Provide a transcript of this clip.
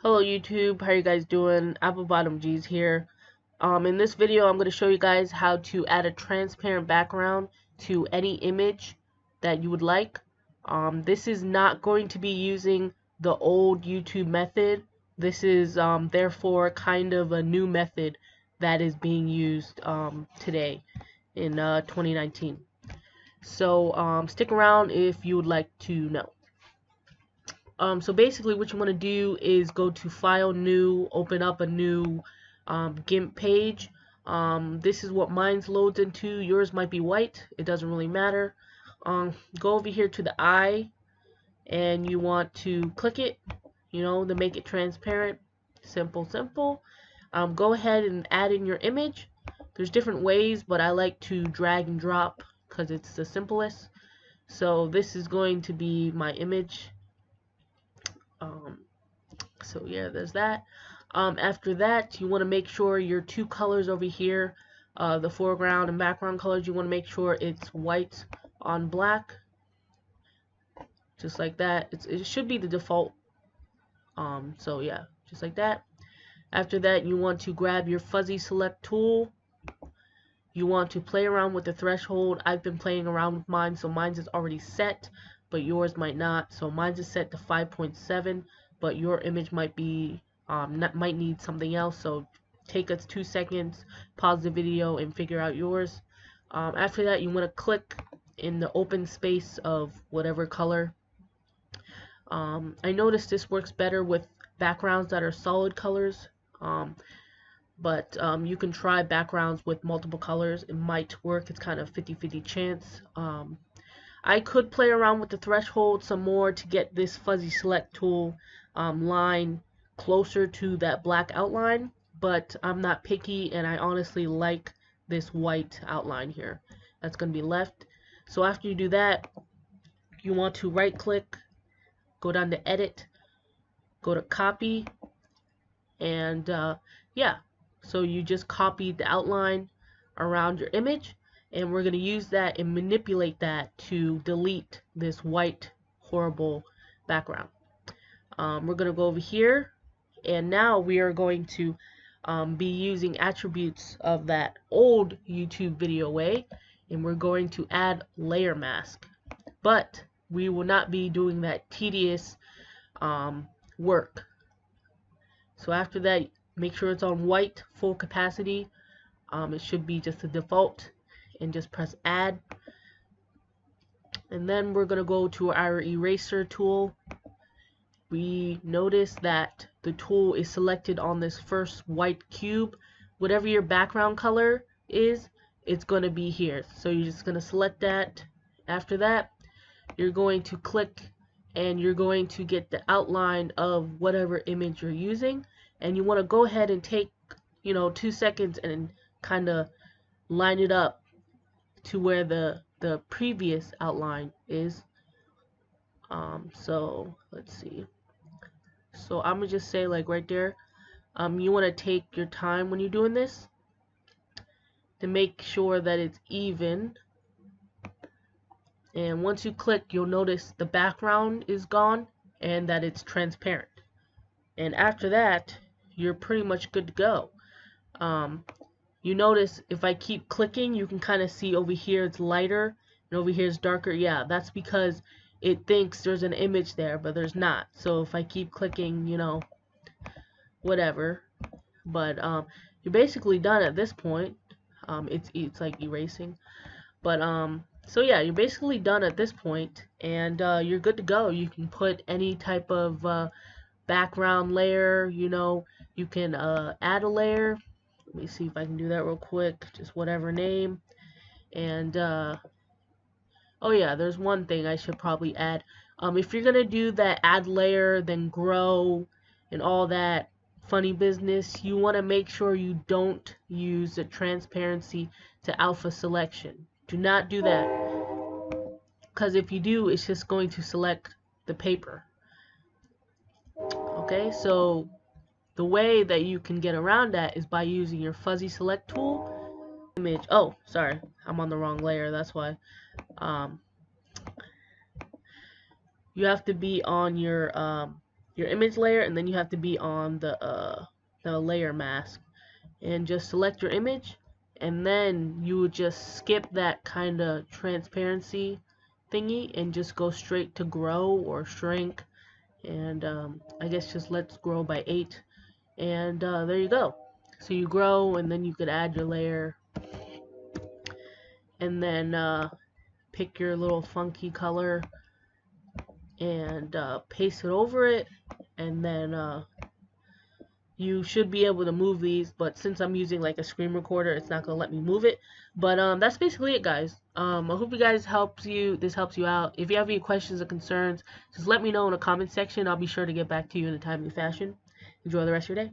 Hello YouTube, how you guys doing? Applebottemgs here. In this video I'm going to show you guys how to add a transparent background to any image that you would like. This is not going to be using the old YouTube method. This is therefore kind of a new method that is being used today in 2019. So stick around if you would like to know. So basically what you want to do is go to File, New, open up a new GIMP page. This is what mine's loads into. Yours might be white. It doesn't really matter. Go over here to the eye and you want to click it, to make it transparent. Simple, simple. Go ahead and add in your image. There's different ways, but I like to drag and drop because it's the simplest. So this is going to be my image. So yeah, there's that. After that, you want to make sure your two colors over here, the foreground and background colors, you want to make sure it's white on black, just like that. It should be the default. So yeah, just like that. After that, you want to grab your fuzzy select tool. You want to play around with the threshold. I've been playing around with mine, so mine's is already set, but yours might not. So mine's is set to 5.7, but your image might be might need something else. So take us 2 seconds, pause the video, and figure out yours. After that, you want to click in the open space of whatever color. I noticed this works better with backgrounds that are solid colors. But you can try backgrounds with multiple colors. It might work. It's kind of 50-50 chance. I could play around with the threshold some more to get this fuzzy select tool line closer to that black outline, but I'm not picky and I honestly like this white outline here. That's going to be left. So after you do that, you want to right click, go down to edit, go to copy, and yeah. So you just copied the outline around your image, and we're going to use that and manipulate that to delete this white horrible background. We're going to go over here, and now we are going to be using attributes of that old YouTube video way, and we're going to add layer mask. But we will not be doing that tedious work. So after that, make sure it's on white, full capacity. It should be just the default, and just press add. And then we're going to go to our eraser tool. We notice that the tool is selected on this first white cube. Whatever your background color is, it's going to be here. So you're just going to select that. After that, you're going to click and you're going to get the outline of whatever image you're using, and you want to go ahead and take 2 seconds and kind of line it up to where the previous outline is. So let's see. So I'm gonna just say, like, right there, you want to take your time when you're doing this to make sure that it's even. And once you click, you'll notice the background is gone and that it's transparent. And after that, you're pretty much good to go. You notice if I keep clicking, you can kind of see over here it's lighter and over here it's darker. Yeah, that's because it thinks there's an image there, but there's not. So if I keep clicking, whatever. But you're basically done at this point. It's like erasing. But so yeah, you're basically done at this point, and you're good to go. You can put any type of background layer. You can add a layer. Let me see if I can do that real quick. Just whatever name. And oh yeah, there's one thing I should probably add. If you're gonna do that add layer, then grow, and all that funny business, you want to make sure you don't use the transparency to alpha selection. Do not do that, because if you do, it's just going to select the paper. Okay, so the way that you can get around that is by using your fuzzy select tool. Image. Oh, sorry, I'm on the wrong layer. That's why. You have to be on your your image layer, and then you have to be on the layer mask, and just select your image, and then you would just skip that kind of transparency thingy and just go straight to grow or shrink, and I guess just let's grow by 8, and there you go. So you grow, and then you could add your layer, and then pick your little funky color and paste it over it, and then you should be able to move these, but since I'm using like a screen recorder, it's not gonna let me move it. But that's basically it, guys. I hope this helps you out. If you have any questions or concerns, just let me know in the comment section. I'll be sure to get back to you in a timely fashion. Enjoy the rest of your day.